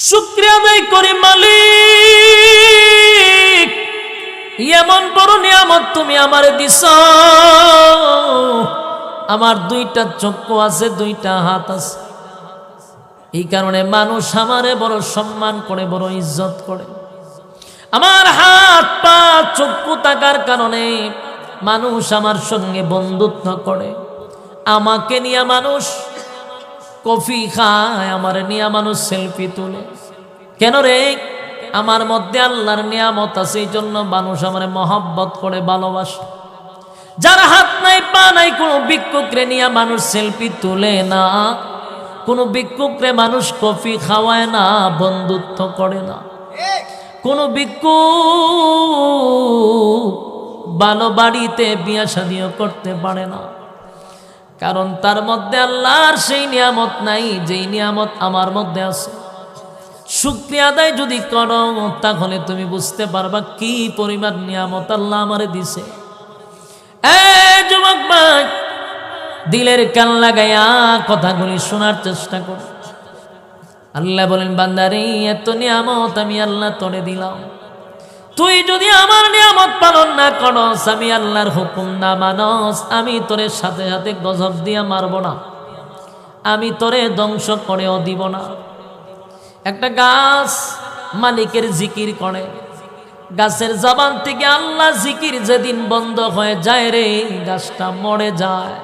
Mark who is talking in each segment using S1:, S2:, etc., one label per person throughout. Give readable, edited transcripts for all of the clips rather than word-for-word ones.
S1: শুকরিয়া আদায় করি মালিক, এমন বড় নিয়ামত তুমি আমারে দিছ। আমার দুইটা চক্ষু আছে, দুইটা হাত আছে, এই কারণে মানুষ আমারে বড় সম্মান করে, বড় ইজ্জত করে। আমার হাত পা চক্ষু থাকার কারণে মানুষ আমার সঙ্গে বন্ধুত্ব করে। আমাকে নিয়ে মানুষ কফি খায়, আমার নিয়ে মানুষ সেলফি তুলে। কেন রে? আমার মধ্যে আল্লাহর নিয়ামত আছে, এই জন্য মানুষ আমার মহব্বত করে, ভালোবাসে। যার হাত নাই পা নাই, কোনো ভিক্ষুকরে নিয়ে মানুষ সেলফি তুলে না, কোনো ভিক্ষুকরে মানুষ কফি খাওয়ায় না, বন্ধুত্ব করে না। কোনো ভিক্ষুক ভালো বাড়িতে বিয়া শাদিও করতে পারে না, কারণ তার মধ্যে আল্লাহর সেই নিয়ামত নাই যেই নিয়ামত আমার মধ্যে আছে। শুকরিয়া আদায় যদি করো, তাহলে তুমি বুঝতে পারবা কি পরিমাণ নিয়ামত আল্লাহ আমারে দিছে। যুবক ভাই, দিলের কান লাগাইয়া কথাগুলি শোনার চেষ্টা কর। আল্লাহ বলেন, বান্দারে, এত নিয়ামত আমি আল্লাহ তোরে দিলাম, তুই যদি আমার নিয়ামত পালন না করস, আমি আল্লাহর হুকুম না মানস, আমি তোরে সাথে সাথে গজব দিয়া মারব না, আমি তোরে ধ্বংস করেও দিব না। একটা গাছ মালিকের জিকির করে, গাছের জবান থেকে আল্লাহ জিকির যেদিন বন্ধ হয়ে যায় রে, গাছটা মরে যায়।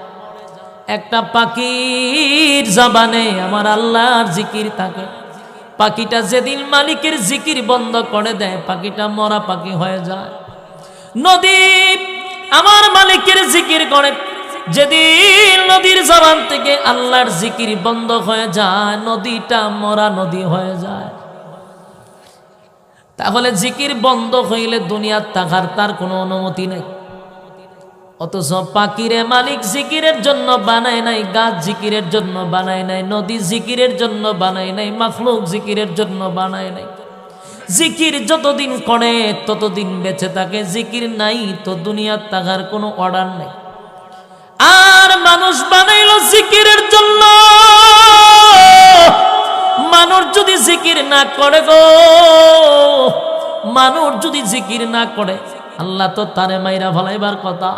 S1: একটা পাখির জবানে আমার আল্লাহর জিকির থাকে, পাখিটা যেদিন মালিকের জিকির বন্ধ করে দেয়, পাখিটা মরা পাখি হয়ে যায়। নদী আমার মালিকের জিকির করে, যেদিন নদীর জবান থেকে আল্লাহর জিকির বন্ধ হয়ে যায়, নদীটা মরা নদী হয়ে যায়। তাহলে জিকির বন্ধ হইলে দুনিয়ার থাকার তার কোনো অনুমতি নেই। অথচ পাখিরে মালিক জিকিরের জন্য বানায় নাই, গাছ জিকিরের জন্য বানায় নাই, নদী জিকিরের জন্য বানায় নাই, মাখলুক জিকিরের জন্য বানায় নাই। জিকির যতদিন করে ততদিন বেঁচে থাকে, জিকির নাই তো দুনিয়ার থাকার কোনো অর্ডার নেই। আর মানুষ বানাইলো জিকিরের জন্য, মানুষ যদি জিকির না করে গো, মানুষ যদি জিকির না করে, আল্লাহ তো তারে মাইরা ফলাইবার কথা,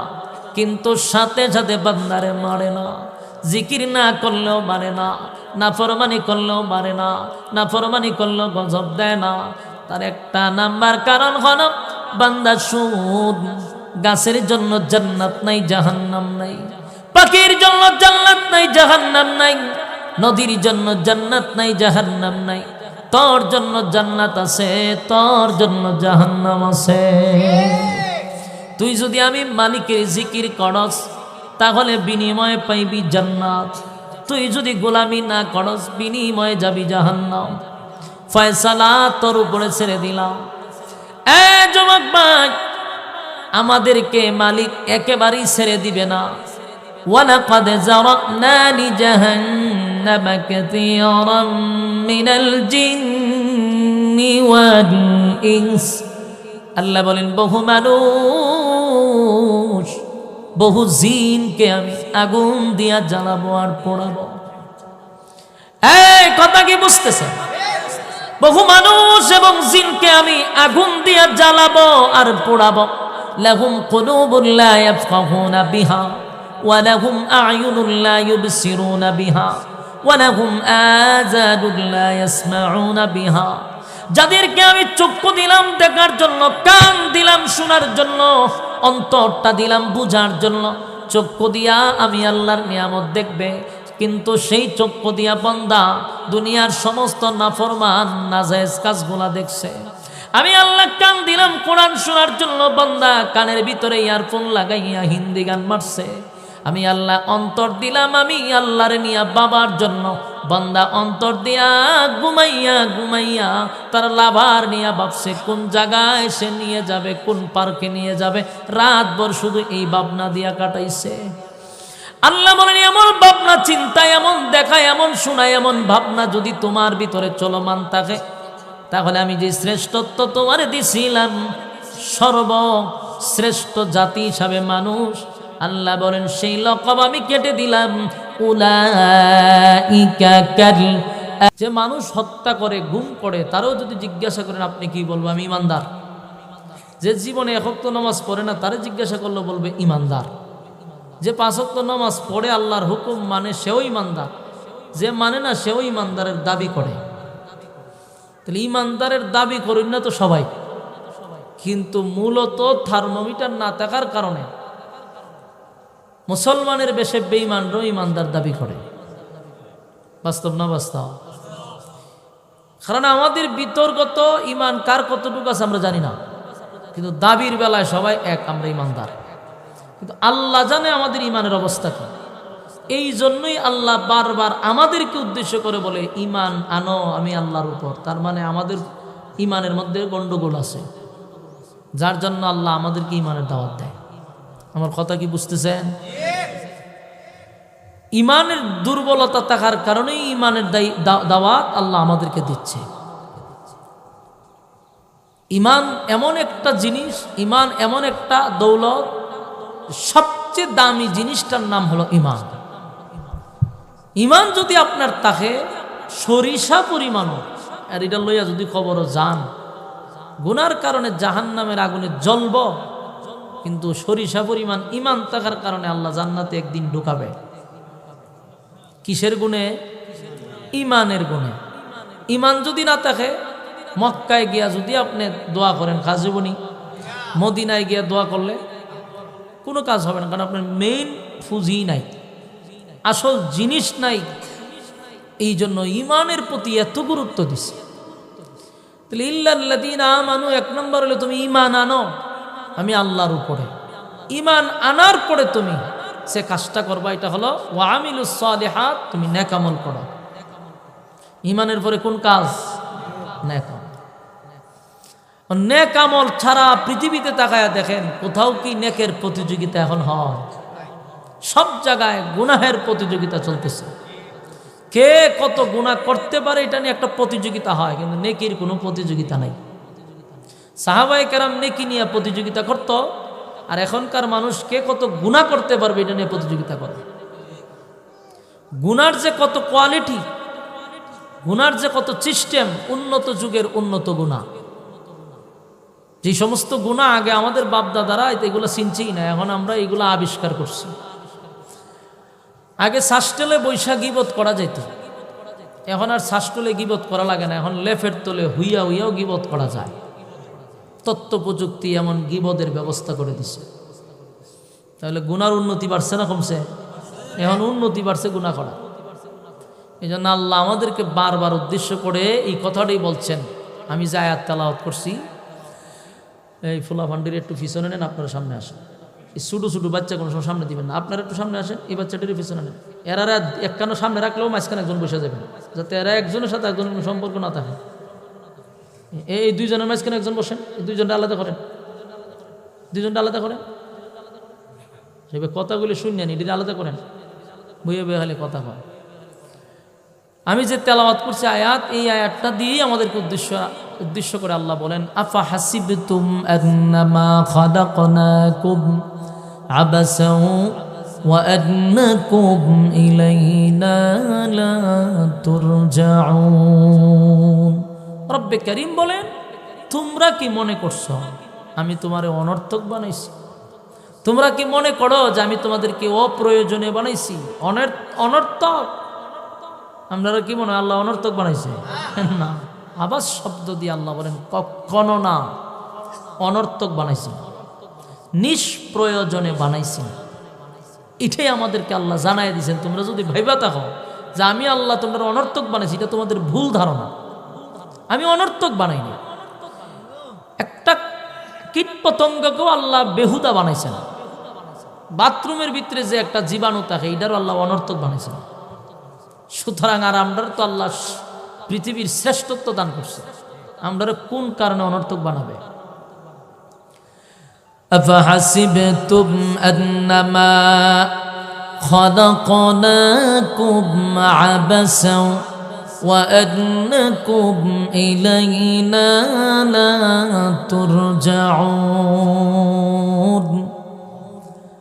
S1: কিন্তু সাথে সাথে বান্দারে মারে না। জিকির না করলেও মারে না, নাফরমানি করলেও মারে না, নাফরমানি করলেও গজব দেয় না। তার একটা নাম্বার কারণ হলো বান্দা সুদ। গাছের জন্য জান্নাত নাই, জাহান্নাম নাই, পাখির জন্য জান্নাত নাই, জাহান্নাম নাই, নদীর জন্য জান্নাত নাই, জাহান্নাম নাই। তোর জন্য জান্নাত আছে, তোর জন্য জাহান্নাম আছে। তুই যদি আমি মালিকের জিকির করস, তাহলে বিনিময়ে পাইবি জান্নাত। তুই যদি গোলামি না করস, বিনিময়ে যাবি জাহান্নাম। ফয়সালা তোর উপরে ছেড়ে দিলাম। যুবক ভাই, আমাদেরকে মালিক একেবারেই ছেড়ে দিবে না। ওয়ালাকাদ যারানা লিজাহান্নামা কাসীরাম মিনাল জিন্নি ওয়াল ইনস। আল্লাহ বলেন, বহু মানুষ, বহু জিনকে আমি আগুন দিয়া জ্বালাবো আর পোড়াবো। এই কথা কি বুঝতেছেন? বহু মানুষ এবং জিনকে আমি আগুন দিয়া জ্বালাবো আর পোড়াবো। লাহুম কুলুবুন লা ইয়াফকাহুনা বিহা ওয়া লাহুম আ'য়ুনুন লা ইউবসিরুনা বিহা ওয়া লাহুম আযানুন লা ইয়াসমাউনা বিহা। যাদেরকে আমি চক্ষু দিলাম দেখার জন্য, কান দিলাম শোনার জন্য, অন্তরটা দিলাম বুঝার জন্য। চক্ষু দিয়া আমি আল্লাহর নিয়ামত দেখবে, কিন্তু সেই চক্ষু দিয়া বান্দা দুনিয়ার সমস্ত নাফরমান নাজায়েজ কাজগুলা দেখছে। আমি আল্লাহ কান দিলাম কোরআন শোনার জন্য, বান্দা কানের ভিতরে ইয়ারফোন লাগাইয়া হিন্দি গান মারছে। আমি আল্লাহ অন্তর দিলাম আমি আল্লাহরে নিয়া বাবার জন্য, বান্দা অন্তর দিয়া ঘুমাইয়া ঘুমাইয়া তার লাভার নিয়া ভাবছে কোন জায়গায় সে নিয়ে যাবে, কোন পার্কে নিয়ে যাবে। রাত ভর শুধু এই ভাবনা দিয়া কাটাইছে। আল্লাহ বলেন, এমন ভাবনা, চিন্তা, এমন দেখা, এমন শোনা, এমন ভাবনা যদি তোমার ভিতরে চলমান থাকে, তাহলে আমি যে শ্রেষ্ঠত্ব তোমারে দিছিলাম, সর্বশ্রেষ্ঠ জাতি হিসাবে মানুষ, আল্লাহ বলেন সেই লকব আমি কেটে দিলাম। উলাইকা কাল যে মানুষ হত্যা করে গুম করে তারও যদি জিজ্ঞাসা করেন আপনি কি বলবো আমি ইমানদার। যে জীবনে এক ওয়াক্ত নামাজ পড়ে না তারে জিজ্ঞাসা করলে বলবে ইমানদার। যে 5 ওয়াক্ত নামাজ পড়ে আল্লাহর হুকুম মানে সেও ইমানদার, যে মানে না সেও ইমানদারের দাবি করে। তাহলে ইমানদারের দাবি করেন না তো সবাই, কিন্তু মূলত থার্মোমিটার না থাকার কারণে মুসলমানের বেশে বেঈমানরাও ইমানদার দাবি করে। বাস্তব না বাস্তব? কারণ আমাদের বিতর্কত ইমান কার কতটুকু আছে আমরা জানি না, কিন্তু দাবির বেলায় সবাই এক, আমরা ইমানদার। কিন্তু আল্লাহ জানে আমাদের ইমানের অবস্থা কি। এই জন্যই আল্লাহ বারবার আমাদেরকে উদ্দেশ্য করে বলে ইমান আনো আমি আল্লাহর উপর। তার মানে আমাদের ইমানের মধ্যে গন্ডগোল আছে, যার জন্য আল্লাহ আমাদেরকে ইমানের দাওয়াত দেয়। আমার কথা কি বুঝতেছেন? ইমানের দুর্বলতা থাকার কারণেই ইমানের দাওয়াত আল্লাহ আমাদেরকে দিচ্ছে। ইমান এমন একটা জিনিস, ইমান এমন একটা দৌলত, সবচেয়ে দামি জিনিসটার নাম হলো ইমান। ইমান যদি আপনার থাকে সরিষা পরিমাণও, আর এটা লইয়া যদি কবরও যান গুনার কারণে জাহান্নামের আগুনে জ্বলব, কিন্তু সরিষা পরিমাণ ইমান থাকার কারণে আল্লাহ জান্নাতে একদিন ঢুকাবে। কিসের গুণে? ইমানের গুণে। ইমান যদি না থাকে, মক্কায় গিয়া যদি আপনি দোয়া করেন কাজ হবনি, মদিনায় গিয়া দোয়া করলে কোনো কাজ হবে না, কারণ আপনার মেইন পুঁজি নাই, আসল জিনিস নাই। এই জন্য ইমানের প্রতি এত গুরুত্ব দিছে। তাহলে ইল্লাল্লাযীনা আমানু, এক নম্বর হলো তুমি ইমান আনো আমি আল্লাহর উপরে। ইমান আনার পরে তুমি সে কাজটা করবা, এটা হলো ওয়া আমিলুস সালিহাত, তুমি নেক আমল করো। ইমানের পরে কোন কাজ? নেক আমল। নেক আমল ছাড়া পৃথিবীতে তাকায়া দেখেন কোথাও কি নেকের প্রতিযোগিতা এখন হয়? সব জায়গায় গুনাহের প্রতিযোগিতা চলতেছে। কে কত গুনাহ করতে পারে এটা নিয়ে একটা প্রতিযোগিতা হয়, কিন্তু নেকির কোনো প্রতিযোগিতা নাই। সাহাবায়ে কেরাম নেকি নিয়ে প্রতিযোগিতা করত, আর এখনকার মানুষ কে কত গুনাহ করতে পারবে এটা নিয়ে প্রতিযোগিতা করে। গুনার যে কত কোয়ালিটি, গুনার যে কত সিস্টেম, উন্নত যুগের উন্নত গুনাহ। যে সমস্ত গুনাহ আগে আমাদের বাপ দাদারা এগুলো চিনছেই না, এখন আমরা এগুলো আবিষ্কার করছি। আগে শ্বাসটেলে বৈশা গীবত করা যেত, এখন আর শ্বাসটলে গীবত করা লাগে না, এখন লেফের তলে হুইয়া হুইয়াও গীবত করা যায়। তথ্য প্রযুক্তি এমন গীবতের ব্যবস্থা করে দিছে। তাহলে গুনার উন্নতি বাড়ছে না কমছে? এখন উন্নতি বাড়ছে গুনাহ করা। এই জন্য আল্লাহ আমাদেরকে বারবার উদ্দেশ্য করে এই কথাটাই বলছেন। আমি যে আয়াত তেলাওয়াত করছি, এই ফুলা ভান্ডির একটু পিছনে নেন, আপনারা সামনে আসেন। এই ছোটো ছোটো বাচ্চা কোনো সময় সামনে দিবেন না, আপনারা একটু সামনে আসেন, এই বাচ্চাটির পিছনে নেন। এরা এক কানো সামনে রাখলেও মাঝখানে একজন বসে যাবেন, যাতে এরা একজনের সাথে একজনের কোনো সম্পর্ক না থাকে। এই দুইজনের মাঝখানে একজন বসেন, এই দুইজনটা আলাদা করেন, দুইজনটা আলাদা করেন। সেভাবে কথাগুলি শুনিয়ে নি, এটা আলাদা করেন, বইয়ে বইয়ে হলে কথা হয়। আমি যে তেলাওয়াত করছি আয়াত, এই আয়াতটা দিয়েই আমাদেরকে উদ্দেশ্য করে আল্লাহ বলেন, আফা হাসিবতুম আন্নামা খালাকনাকুম আবাসাও ওয়া আন্নাকুম ইলাইনা লা তুরজাউন। রব্বে কারীম বলেন, তোমরা কি মনে করছো আমি তোমারে অনর্থক বানাইছি? তোমরা কি মনে করো যে আমি তোমাদেরকে অপ্রয়োজনে বানাইছি, অনর্থক? আপনারা কি মনে হয় আল্লাহ অনর্থক বানাইছে? না, আবার শব্দ দিয়ে আল্লাহ বলেন কখনো না, অনর্থক বানাইছি, নিষ্প্রয়োজনে বানাইছি। এটাই আমাদেরকে আল্লাহ জানাই দিয়েছেন। তোমরা যদি ভাইবা থাকো যে আমি আল্লাহ তোমরা অনর্থক বানাইছি, এটা তোমাদের ভুল ধারণা। আমি অনর্থক বানাইনি। একটা কীট পতঙ্গকেও আল্লাহ বেহুদা বানাইছেন। বাথরুমের ভিতরে যে একটা জীবাণু থাকে, এটারও আল্লাহ অনর্থক বানাইছেন। সুতরাং আর আমরা তো আল্লাহ পৃথিবীর শ্রেষ্ঠত্ব দান করছে, আমরা কোন কারণে অনর্থক বানাবে? আফাহাসিবতুম আন্নামা খালাকনাকুম আবাসাও ওয়া আন্নাকুম ইলাইনা লা তুরজাউন।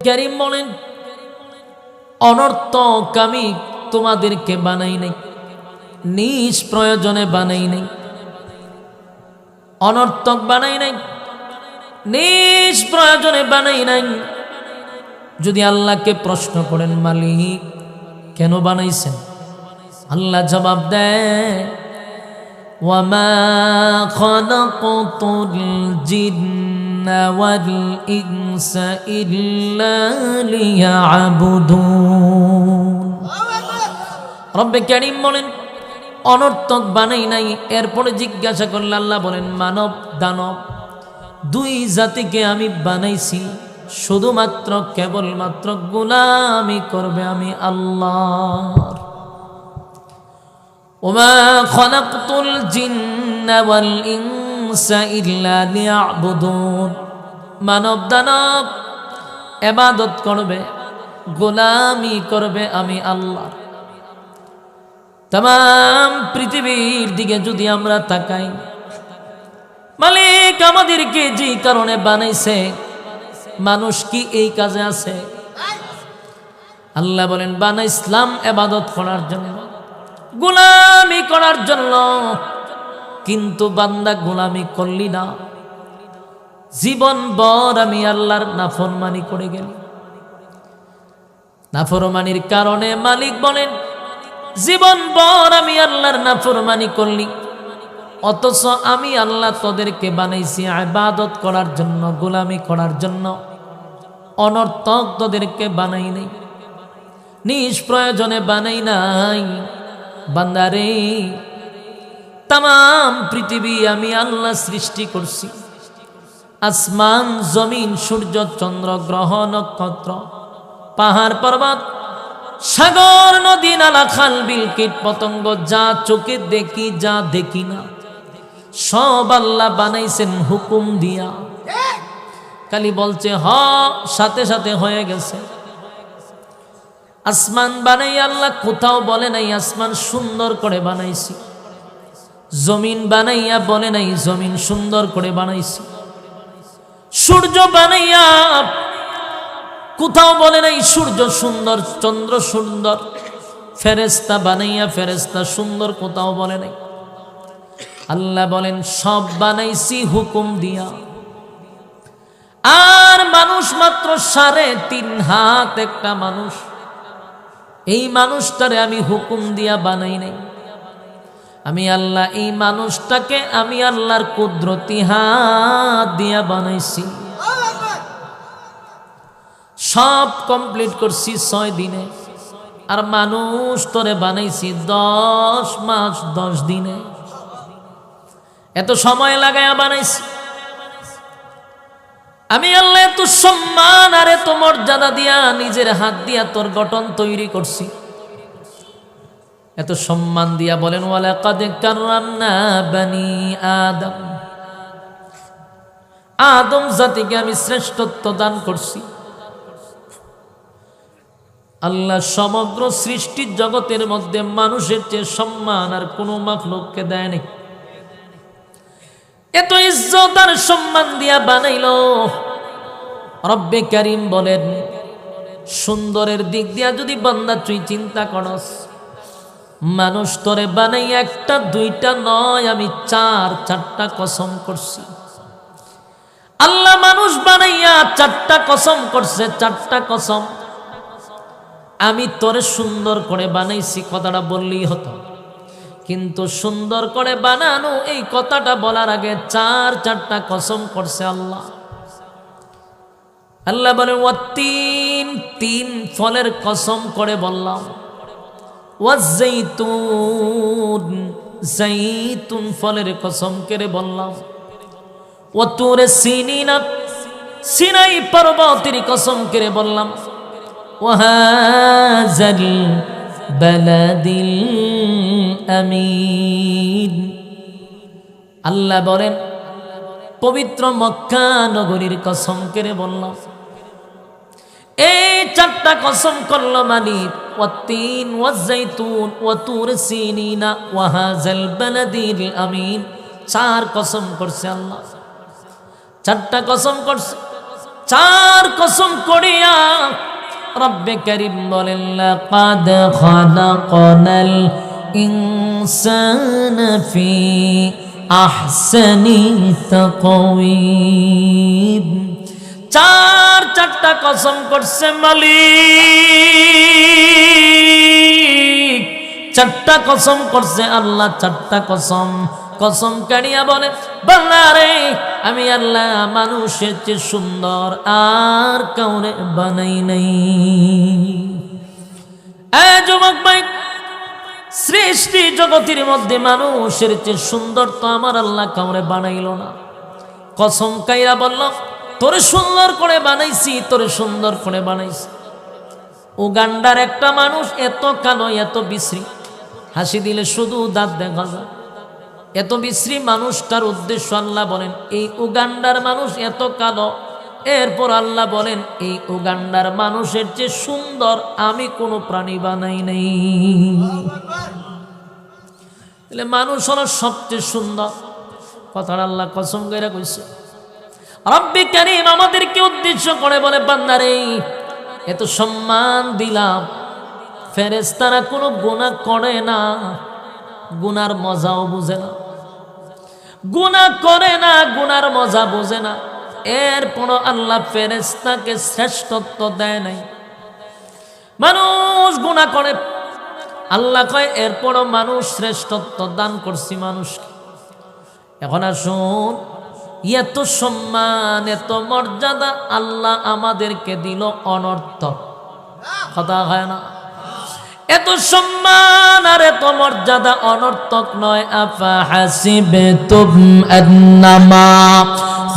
S1: কারীম বলেন, অনর্থক আমি তোমাদেরকে বানাই নাই, নিজ প্রয়োজনে বানাই নাই, অনর্থক বানাই নাই, নিজ প্রয়োজনে বানাই নাই। যদি আল্লাহকে প্রশ্ন করেন মালিক কেন বানাইছেন, আল্লাহ জবাব দেয় ওয়ামা খালাকতুল জিন্না ওয়াল ইনসা ইল্লা লিয়াবুদুন। রব্বে কারীম বলেন অনর্থক বানাই নাই। এরপরে জিজ্ঞাসা করলে আল্লাহ বলেন মানব দানব দুই জাতিকে আমি বানাইছি শুধুমাত্র কেবলমাত্র গোলামি করবে আমি আল্লাহর। ওমা খালাকতুল জিন্না ওয়াল ইনসা ইল্লা লিয়াবুদুন। মানব দানব ইবাদত করবে, গোলামি করবে আমি আল্লাহর। तमाम পৃথিবীর দিকে যদি আমরা তাকাই, মালিক আমাদেরকে যে কারণে বানাইছে, মানুষ কি এই কাজে আছে? আল্লাহ বলেন বানাইছিলাম ইবাদত করার জন্য, গোলামি করার জন্য। কিন্তু বান্দা গোলামি করলি না, জীবন ভর আমি আল্লাহর নাফরমানি করে গেলি। নাফরমানির কারণে মালিক বলেন জীবন ভর আমি আল্লাহর নাফরমানি করলি, অথচ আমি আল্লাহ তোদেরকে বানাইছি ইবাদত করার জন্য, গোলামি করার জন্য। অনর্থক তোদেরকে বানাই নাই, নিজ প্রয়োজনে বানাই নাই। বান্দারে तमाम পৃথিবী আমি আল্লাহ সৃষ্টি করছি, আসমান জমিন সূর্য চন্দ্র গ্রহ নক্ষত্র পাহাড় পর্বত সাগর নদী নালা খাল বিল কীট পতঙ্গ, যা চোখে দেখি যা দেখি না সব আল্লাহ বানাইছেন হুকুম দিয়া। খালি বলছে হ, সাথে সাথে হয়ে গেছে। আসমান বানাই আল্লাহ কোথাও বলে নাই আসমান সুন্দর করে বানাইছি, জমিন বানাইয়া বলে নাই জমিন সুন্দর করে বানাইছি, সূর্য বানাইয়া কোথাও বলে নাই সূর্য সুন্দর চন্দ্র সুন্দর, ফেরেশতা বানাইয়া ফেরেশতা সুন্দর কোথাও বলে নাই। আল্লাহ বলেন সব বানাইছি হুকুম দিয়া। আর মানুষ মাত্র 3.5 হাত একটা মানুষ, এই মানুষটারে আমি হুকুম দিয়া বানাই নাই। আমি আল্লাহ এই মানুষটাকে আমি আল্লাহর কুদরতি হাত দিয়া বানাইছি। সব কমপ্লিট করছি 6 দিনে, আর মানুষ তোরে বানাইছি 10 মাস 10 দিনে। এত সময় লাগায়া বানাইছি আমি আল্লাহ। এত সম্মান আর এত মর্যাদা দিয়া নিজের হাত দিয়া তোর গঠন তৈরি করছি, এত সম্মান দিয়া বলেন ওয়ালাকাদ কাররামনা বানি আদম। আদম জাতিকে আমি শ্রেষ্ঠত্ব দান করছি। আল্লাহ সমগ্র সৃষ্টি জগতের মধ্যে মানুষের চেয়ে সম্মান আর কোনো মাখলুককে দেয় নাই। এত ইজ্জত আর সম্মান দিয়া বানাইলো। রব্বে কারীম বলেন সুন্দরের দিক দিয়া যদি বান্দা তুই চিন্তা করস, মানুষ তোরে বানাই 1টা 2টা নয়, আমি 4টা কসম করছি। আল্লাহ মানুষ বানাইয়া 4টা কসম করছে, 4টা কসম। আমি তোরে সুন্দর করে বানাইছি কথাটা বললেই হতো, কিন্তু সুন্দর করে বানানো এই কথাটা বলার আগে 4টা কসম করছে আল্লাহ। আল্লাহ বলে ওয়াত্তিন, 3 ফলের কসম করে বললাম। ওয়াজ্জাইতুন, জাইতুন ফলের কসম করে বললাম। ওয়াতুরে সিনিনা, সিনাই পর্বতের কসম করে বললাম। ওয়াহাজাল বালাদিল আমিন। আল্লাহ বলেন পবিত্র মক্কা নগরীর কসম করে বললাম। এই 4টা কসম করলো মালিক, ওয়াত্তিন ওয়াজ্জাইতুন ওয়াতুর সিনিনা ওয়াহাজাল বালাদিল আমিন। 4 কসম করছে আল্লাহ, 4টা কসম করছে। 4 কসম করিয়া রব্বে কারীম বলেন লাকাদ খালাকনাল ইনসানা ফি আহসানি তাকওয়িম। চারটা কসম করছে মালিক, চারটা কসম করছে আল্লাহ, চারটা কসম কাড়িয়া বলে বান্দা রে আমি আল্লাহ মানুষের চেয়ে সুন্দর আর কাউরে বানাই নাই। যুবক ভাই, সৃষ্টি জগতের মধ্যে মানুষের চেয়ে সুন্দর তো আমার আল্লাহ কাউরে বানাইল না। কসম কাইরা বলল তোরে সুন্দর করে বানাইছি, তোরে সুন্দর করে বানাইছি। উগান্ডার একটা মানুষ এত কালো, এত বিশ্রী, হাসি দিলে শুধু দাঁত দেখা যায়। এত বিশ্রী মানুষটার উদ্দেশ্য আল্লাহ বলেন এই উগান্ডার মানুষ এত কালো, এরপর আল্লাহ বলেন এই উগান্ডার মানুষের চেয়ে সুন্দর আমি কোনো প্রাণী বানাই নাই। মানুষ হলো সবচেয়ে সুন্দর, কথাটা আল্লাহ কসম করে কইছে। রব্বি কারীম আমাদেরকে উদ্দেশ্য করে বলে বান্দারে এত সম্মান দিলাম, ফেরেশতারা কোনো গুনাহ করে না, গুনার মজাও বুঝে না, গুনাহ করে না, গুনার মজা বুঝে না, এরপর আল্লাহ ফেরেশতাকে শ্রেষ্ঠত্ব দেয় নাই। মানুষ গুনাহ করে, আল্লাহ কয় এরপরও মানুষ শ্রেষ্ঠত্ব দান করছি মানুষকে। এখন আসুন, এত সম্মান এত মর্যাদা আল্লাহ আমাদেরকে দিল অনর্থক, কথা হয় না? এত সম্মান আর এত মর্যাদা অনর্থক নয়। আফা হাসিবতুম আন্নামা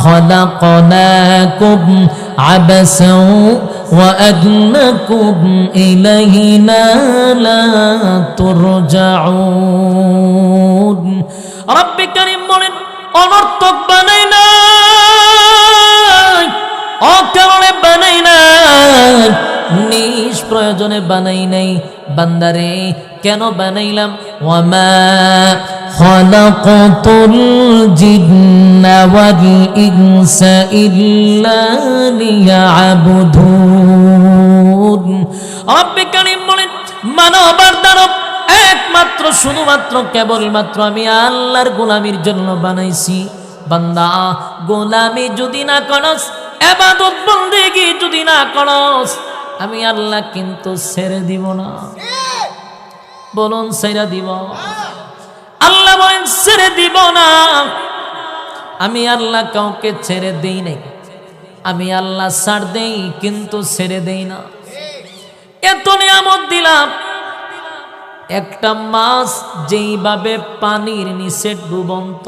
S1: খালাকনাকুম আবাসাও ওয়া আন্নাকুম ইলাইহিনা লা তুরজাউন। রব্বি কারীম বলেন অনর্থক বানাই নাই, অকারণে বানাই নাই, নিষ্প্রয়োজনে বানাই নাই। বান্দারে কেন বানাইলাম? ওয়ামা খালাকাতুল জিন্না ওয়াল ইনসা ইল্লা লিয়াবুদুন। রব্বি কারীম বলেন মানব আর দানব একমাত্র শুধুমাত্র কেবলমাত্র আমি আল্লাহর গোলামির জন্য বানাইছি। বান্দা গোলামি যদি না করস, ইবাদত বন্দেগী যদি না করস, আমি আল্লাহ কিন্তু ছেড়ে দিব না। বলুন ছেড়ে দিব? আল্লাহ বলেন ছেড়ে দিব না। আমি আল্লাহ কাউকে ছেড়ে দেই নাই, আমি আল্লাহ ছাড় দেই কিন্তু ছেড়ে দেই না। এত নিয়ামত দিলাম, একটা মাছ যেইভাবে পানির নিচে ডুবন্ত,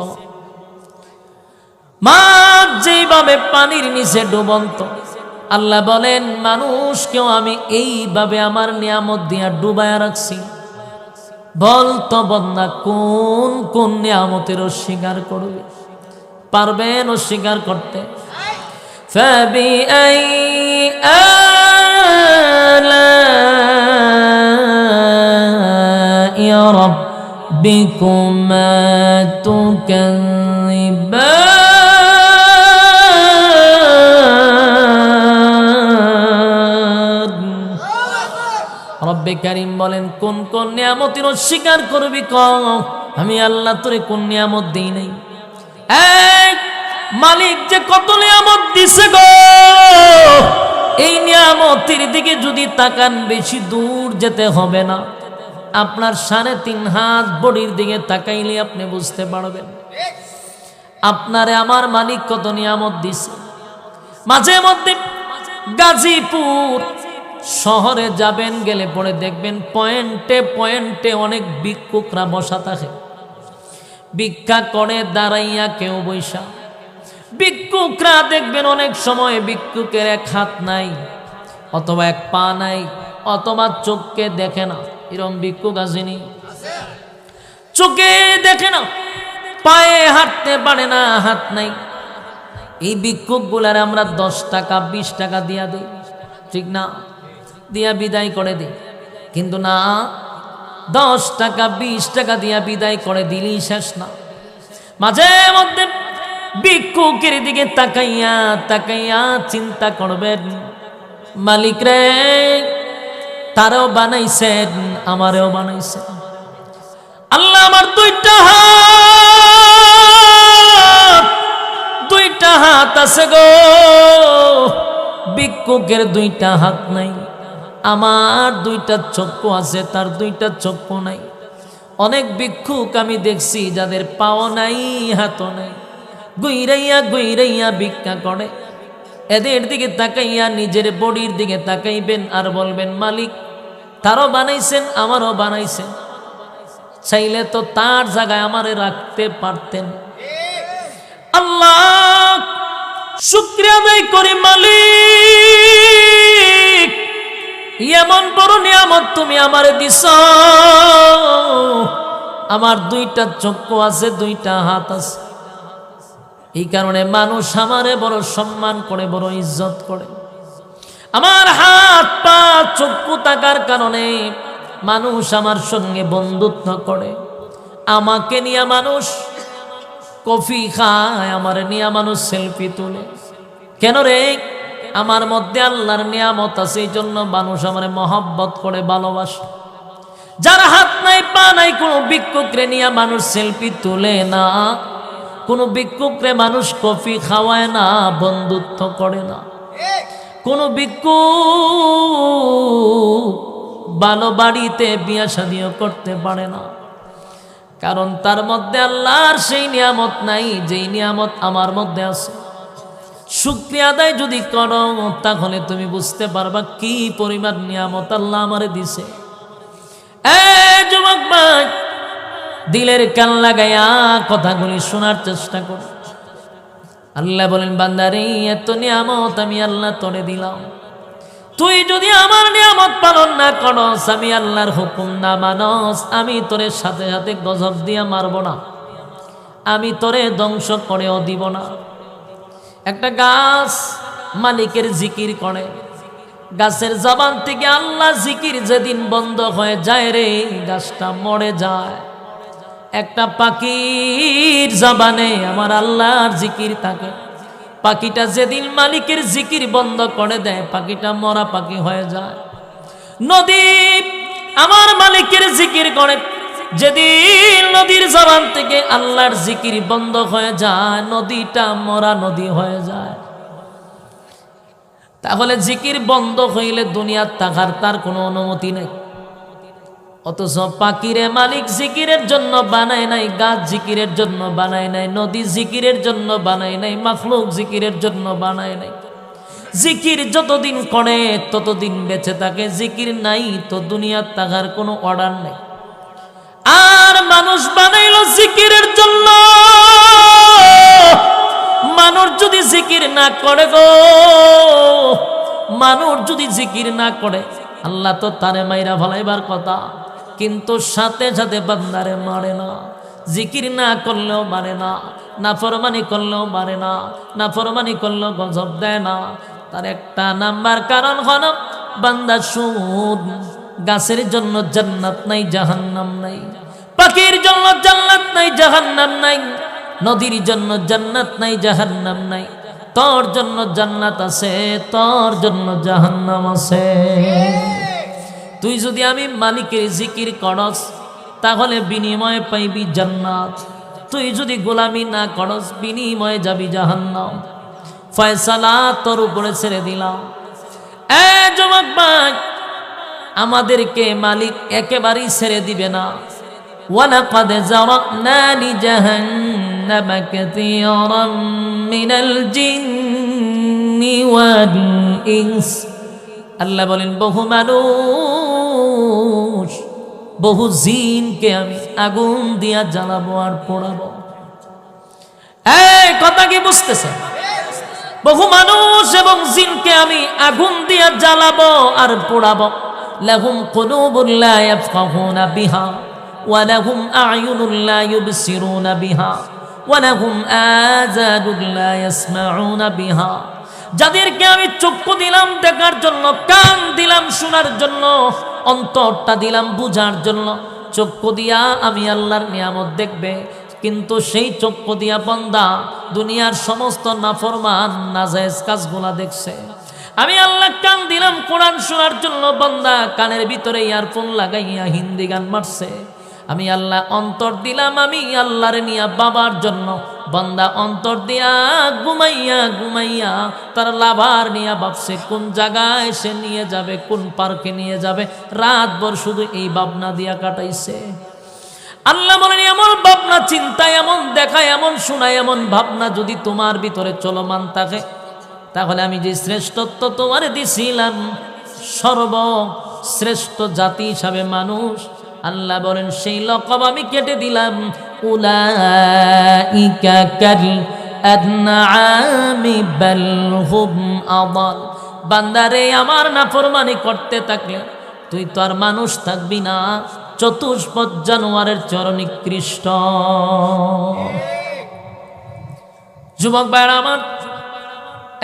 S1: মাছ যেইভাবে পানির নিচে ডুবন্ত, আল্লাহ বলেন মানুষকেও আমি এইভাবে আমার নিয়ামত দিয়া ডুবায়া রাখছি। বলতো বন্দা কোন কোন নিয়ামতের অস্বীকার করবে? পারবেন অস্বীকার করতে? ফাবিআই আলাই রাব্বিকুমা তুকাযিবান। রব্বে কারীম বলেন কোন কোন নিয়ামতের অস্বীকার করবি? আমি আল্লাহ তোরে কোন নিয়ামত দেই নাই? মালিক যে কত নিয়ামত দিছে গো, এই নিয়ামতের দিকে যদি তাকান বেশি দূর যেতে হবে না, আপনার 3.5 হাত বডির দিকে তাকাইলে আপনি বুঝতে পারবেন আপনারে আমার মালিক কত নিয়ামত দিছে। মাঝে মধ্যে গাজীপুর শহরে যাবেন, গেলে পরে দেখবেন পয়েন্টে পয়েন্টে অনেক ভিক্ষুকরা বসা থাকে, ভিক্ষা করে দাঁড়াইয়া কেউ বৈশা। ভিক্ষুকরা দেখবেন অনেক সময় ভিক্ষুকের এক হাত নাই, অথবা এক পা নাই, অথবা চোখকে দেখে না। এরকম ভিক্ষুক আসেনি? চোখে দেখে না, পায়ে হাঁটতে পারে না, হাত নাই। এই ভিক্ষুক গুলার আমরা 10 টাকা 20 টাকা দিয়া দিই, ঠিক না? দিয়া বিদায় করে দিই। কিন্তু না, 10 টাকা 20 টাকা দিয়া বিদায় করে দিলেই শেষ না। মাঝে মধ্যে ভিক্ষুকের দিকে তাকাইয়া তাকাইয়া চিন্তা করবেন, মালিক রে, তারেও বানাইছেন আমারেও বানাইছেন। আল্লাহ আমার দুইটা হাত আছে গো, ভিক্ষুকের দুইটা হাত নাই। আমার দুইটা চক্ষু আছে, তার দুইটা চক্ষু নাই। অনেক ভিক্ষুক আমি দেখছি যাদের পাও নাই, হাতও নাই, গুইরাইয়া গুইরাইয়া ভিক্ষা করে। এদের দিকে তাকাইয়া নিজের বডির দিকে তাকাইবেন আর বলবেন, মালিক তারও বানাইছেন, আমারও বানাইছেন, চাইলে তো তার জায়গায় আমারে রাখতে পারতেন। আল্লাহ শুকরিয়া আদায় করি মালিক, এমন বড় নিয়ামত তুমি আমারে দিছ। আমার দুইটা চক্ষু আছে, দুইটা হাত আছে, এই কারণে মানুষ আমারে বড় সম্মান করে, বড় ইজ্জত করে। আমার হাত পা চক্ষু থাকার কারণে মানুষ আমার সঙ্গে বন্ধুত্ব করে। আমাকে নিয়ে মানুষ কফি খায়, আমার নিয়ে মানুষ সেলফি তুলে। কেন রে? আমার মধ্যে আল্লাহর নিয়ামত আছে, এই জন্য মানুষ আমারে মহব্বত করে, ভালোবাসে। যার হাত নাই পা নাই, কোনো ভিক্ষুকরে নিয়ে মানুষ সেলফি তুলে না, কোনো ভিক্ষুকরে মানুষ কফি খাওয়ায় না, বন্ধুত্ব করে না। কোনো ভিক্ষুক ভালো বাড়িতে বিয়া শাদিও করতে পারে না, কারণ তার মধ্যে আল্লাহর সেই নিয়ামত নাই যেই নিয়ামত আমার মধ্যে আছে। শুকরিয়া আদায় যদি করো তাহলে তুমি বুঝতে পারবা কি পরিমাণ নিয়ামত আল্লাহ আমারে দিছে। যুবক ভাই, দিলের কান লাগাইয়া কথাগুলি শোনার চেষ্টা কর। আল্লাহ বলেন, বান্দারে এত নিয়ামত আমি আল্লাহ তোরে দিলাম, তুই যদি আমার নিয়ামত পালন না করস, আমি আল্লাহর হুকুম না মানস, আমি তোরে সাথে সাথে গজব দিয়া মারব না, আমি তোরে ধ্বংস করেও দিব না। একটা গাছ মালিকের জিকির করে, গাছের জবান থেকে আল্লাহ জিকির যেদিন বন্ধ হয়ে যায় রে, গাছটা মরে যায়। একটা পাখির জবানে আমার আল্লাহর জিকির থাকে, পাখিটা যেদিন মালিকের জিকির বন্ধ করে দেয়, পাখিটা মরা পাখি হয়ে যায়। নদী আমার মালিকের জিকির করে, যেদিন নদীর জবান থেকে আল্লাহর জিকির বন্ধ হয়ে যায়, নদীটা মরা নদী হয়ে যায়। তাহলে জিকির বন্ধ হইলে দুনিয়ার থাকার তার কোনো অনুমতি নেই। অথচ পাখিরে মালিক জিকিরের জন্য বানায় নাই, গাছ জিকিরের জন্য বানায় নাই, নদী জিকিরের জন্য বানায় নাই, মাখলুক জিকিরের জন্য বানায় নাই। জিকির যতদিন করে ততদিন বেঁচে থাকে, জিকির নাই তো দুনিয়ার থাকার কোনো অর্ডার নেই। আর মানুষ বানাইলো জিকিরের জন্য, মানুষ যদি জিকির না করে গো, মানুষ যদি জিকির না করে, আল্লাহ তো তারে মাইরা ফলাইবার কথা, কিন্তু সাথে সাথে বান্দারে মারে না। জিকির না করলেও মারে না, নাফরমানি করলেও মারে না, নাফরমানি করলেও গজব দেয় না। তার একটা নাম্বার কারণ হলো বান্দা সুদ। গাছের জন্য জান্নাত নাই, জাহান্নাম নাই, পাখির জন্য জান্নাত নাই, জাহান্নাম নাই, নদীর জন্য জান্নাত নাই, জাহান্নাম নাই। তোর জন্য জান্নাত আছে, তোর জন্য জাহান্নাম আছে। তুই যদি আমি মালিকের জিকির করস তাহলে বিনিময়ে পাইবি জান্নাত, তুই যদি গোলামি না করস বিনিময়ে যাবি জাহান্নাম। ফয়সালা তোর উপরে ছেড়ে দিলাম। যুবক ভাই, আমাদেরকে মালিক একেবারেই ছেড়ে দিবে না। ওয়ালাকাদ যারানা লিজাহান্নামা কাসীরাম মিনাল জিন্নি ওয়াল ইনস। আল্লাহ বলেন, বহু মানুষ, বহু জিনকে আমি আগুন দিয়া জ্বালাবো আর পোড়াবো। কথা কি বুঝতেছেন? বহু মানুষ এবং জিনকে আমি আগুন দিয়া জ্বালাবো আর পোড়াবো। লাহুম কুলুবুন লা ইয়াফকাহুনা বিহা ওয়া লাহুম আ'য়ুনুন লা ইউবসিরুনা বিহা ওয়া লাহুম আযানুন লা ইয়াসমাউনা বিহা। যাদেরকে আমি চক্ষু দিলাম দেখার জন্য, কান দিলাম শোনার জন্য, অন্তরটা দিলাম বুঝার জন্য। চক্ষু দিয়া আমি আল্লাহর নিয়ামত দেখবে, কিন্তু সেই চক্ষু দিয়া বান্দা দুনিয়ার সমস্ত নাফরমান নাজায়েজ কাজগুলা দেখছে। আমি আল্লাহ কান দিলাম কোরআন শোনার জন্য, বান্দা কানের ভিতরে ইয়ারফোন লাগাইয়া হিন্দি গান মারছে। আমি আল্লাহ অন্তর দিলাম, আমি আল্লাহরে নিয়া বাবার জন্য বান্দা অন্তর দিয়া ঘুমাইয়া ঘুমাইয়া তার লাভার নিয়া ভাবছে কোন জায়গায় সে নিয়ে যাবে, কোন পার্কে নিয়ে যাবে, রাতভর শুধু এই ভাবনা দিয়া কাটাইছে। আল্লাহ বলেন এমন ভাবনা, চিন্তা, এমন দেখা, এমন শোনা, এমন ভাবনা যদি তোমার ভিতরে চলমান থাকে, তাহলে আমি যে শ্রেষ্ঠত্ব তোমারে দিছিলাম, সর্বশ্রেষ্ঠ জাতি হিসাবে মানুষ, আল্লাহ বলেন সেই লকব আমি কেটে দিলাম। উলাইকা কাল আনআমি বাল হুম আদাল। বান্দারে আমার নাফরমানি করতে থাকলে তুই তো আর মানুষ থাকবি না, চতুষ্পদ জানোয়ারের চর নিকৃষ্ট। যুবক ভাইরা আমার,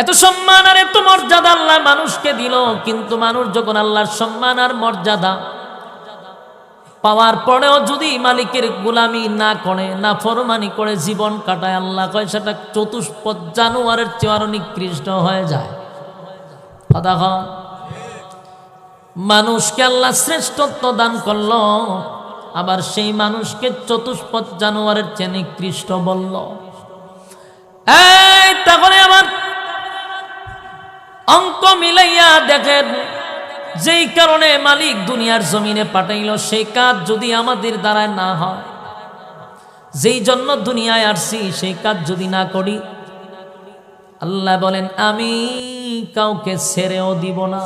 S1: এত সম্মান আর এত মর্যাদা আল্লাহ মানুষকে দিল, কিন্তু মানুষ যখন আল্লাহর সম্মান আর মর্যাদা পাওয়ার পরেও যদি মালিকের গোলামি না করে, না ফরমানি করে জীবন কাটায়, আল্লাহ কয় সেটা চতুষ্পদ জানোয়ারের চেয়ে আরো নিকৃষ্ট হয়ে যায়। কথা কন, মানুষকে আল্লাহ শ্রেষ্ঠত্ব দান করলো, আবার সেই মানুষকে চতুষ্পদ জানোয়ারের চেয়ে নিকৃষ্ট বলল। এই তাহলে আবার অঙ্ক মিলাইয়া দেখেন, যেই কারণে মালিক দুনিয়ার জমিনে পাঠাইল, সেই কাজ যদি আমাদের দ্বারা না হয়, যেই জন্য দুনিয়ায় আসছি সেই কাজ যদি না করি, আল্লাহ বলেন আমি কাউকে ছেড়েও দিব না।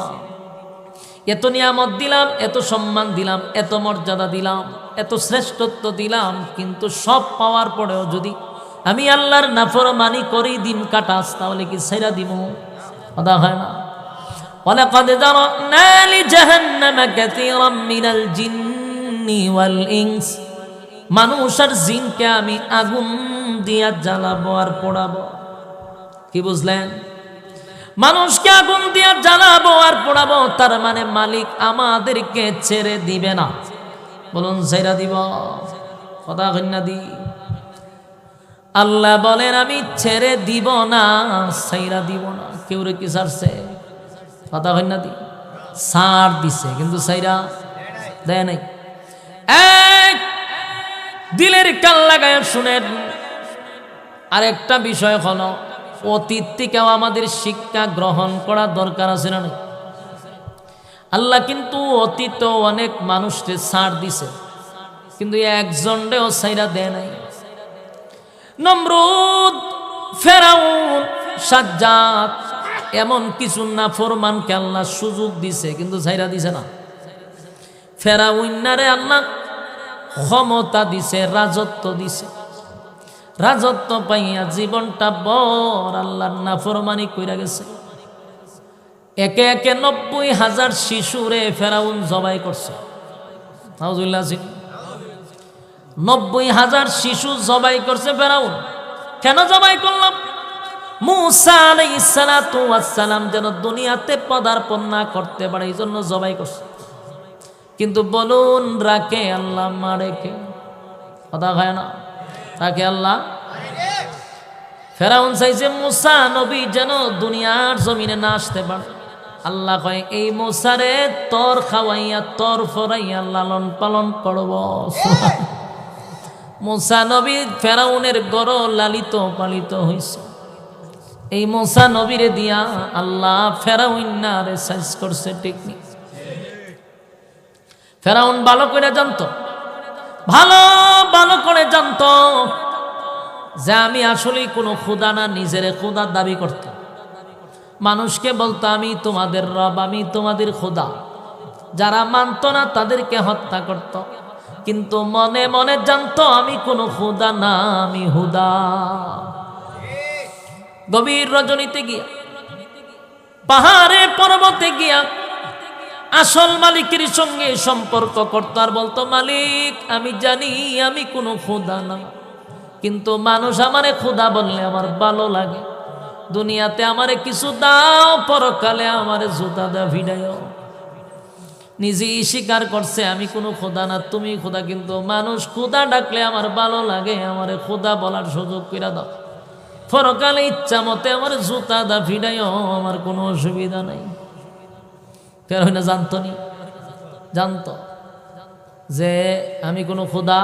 S1: এত নিয়ামত দিলাম, এত সম্মান দিলাম, এত মর্যাদা দিলাম, এত শ্রেষ্ঠত্ব দিলাম, কিন্তু সব পাওয়ার পরেও যদি আমি আল্লাহর নাফরমানি করি দিন কাটাস, তাহলে কি ছেড়ে দিব? কথা হয় না। ওয়ালাকাদ যারানা লিজাহান্নামা কাসীরাম মিনাল জিন্নি ওয়াল ইনস। মানুষ আর জিনকে আমি আগুন দিয়া জ্বালাবো আর পোড়াবো। কি বুঝলেন? মানুষকে আগুন দিয়া জ্বালাবো আর পোড়াবো, তার মানে মালিক আমাদেরকে ছেড়ে দিবে না। বলুন ছেড়ে দিব? কথা কন্যা দি। আল্লাহ বলেন আমি ছেড়ে দিব না, ছেড়ে দিব না। কেউ রে কি ছাড়ছে? কথা কন্যা দি। ছাড় দিছে কিন্তু ছেড়া দেয় নাই। এক দিলের কান লাগায় শুনেন, আরেকটা বিষয় হলো অতীত থেকেও আমাদের শিক্ষা গ্রহণ করা দরকার আছে না? আল্লাহ কিন্তু অতীত অনেক মানুষকে ছাড় দিছে, কিন্তু একজনও ছাইরা দেয় নাই। নমরুদ, ফেরাউন, সাজ্জাদ, এমন কিছু না ফরমানকে আল্লাহ সুযোগ দিছে, কিন্তু ছাইরা দিছে না। ফেরাউনারে আল্লাহ ক্ষমতা দিছে, রাজত্ব দিছে। রাজত্ব পাইয়া জীবনটা বর আল্লাহর নাফরমানি কইরা গেছে। একে একে 90,000 শিশুরে ফেরাউন জবাই করছে। নাউজুবিল্লাহ। 90,000 শিশু জবাই করছে ফেরাউন। কেন জবাই করলাম? মূসা আলাইহিস সালাতু ওয়াস সালাম যেন দুনিয়াতে পদার্পণ না করতে পারে, এই জন্য জবাই করছে। কিন্তু বলুন রাখে আল্লাহ, মারে কে? কথা হয় না, রাখে আল্লাহ। ফেরাউন চাইছে মূসা নবী যেন দুনিয়ার জমিনে না আসতে পারে। আল্লাহ কয় এই মূসারে তর খাওয়াইয়া তর ফরাইয়া লালন পালন করব। মূসা নবী ফেরাউনের গড় লালিত পালিত হইছে। এই মূসা নবীরে দিয়া আল্লাহ ফেরাউনারে সাইজ করছে টেকনিক। ফেরাউন ভালো করে জানতো, ভালো করে জানতো যে আমি আসলে কোনো খুদা না, নিজের খুদা দাবি করত। মানুষকে বলতো আমি তোমাদের রব, আমি তোমাদের খুদা। যারা মানত না তাদেরকে হত্যা করত, কিন্তু মনে মনে জানতো আমি কোনো খুদা না, আমি হুদা। গভীর রজনীতে গিয়া, পাহাড়ে পর্বতে গিয়া আসল মালিকের সঙ্গে সম্পর্ক করত আর বলতো মালিক আমি জানি আমি কোনো খুদা না, কিন্তু মানুষ আমারে খুদা বললে আমার ভালো লাগে। দুনিয়াতে আমারে কিছু দাও, পরকালে আমারে জুতা দা ভিড়াইও। নিজেই স্বীকার করছে আমি কোনো খোদা না, তুমি খোদা, কিন্তু মানুষ খোদা ডাকলে আমার ভালো লাগে, আমারে খোদা বলার সুযোগ করে দাও। পরকালে ইচ্ছা মতে আমার জুতা দা ভিড়াইও, আমার কোনো অসুবিধা নাই। ফেরাউন জানতো নি, জানতো। যে আমি কোনো খোদা